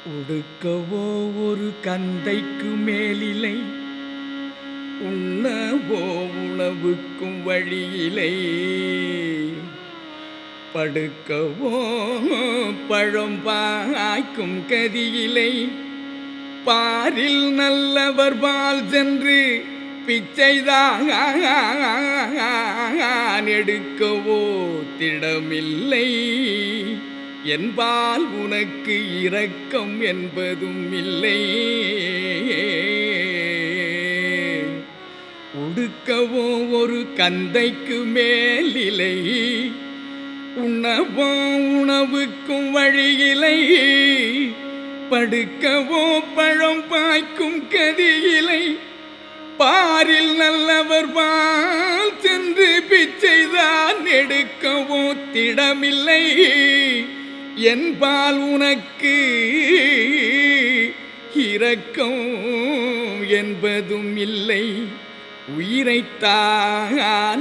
உடுக்கவோ ஒரு கந்தைக்கு மேலிலை, உண்ணவோ உணவுக்கும் வழியிலை, படுக்கவோ பழம் பாய்க்கும் கதியிலை, பாரில் நல்லவர் பால் சென்று பிச்சைதான் எடுக்கவோ திடமில்லை, என்பால் உனக்கு இரக்கம் என்பதும் இல்லை. உடுக்கவோ ஒரு கந்தைக்கு மேலிலை, உண்ணவோ உணவுக்கும் வழியிலை, படுக்கவோ பழம் பாய்க்கும் கதியிலை, பாரில் நல்லவர் பால் சென்று பிச்சைதான் எடுக்கவோ திடமில்லை, என்பால் உனக்கு இரக்கம் என்பதும் இல்லை. உயிரைத்தான்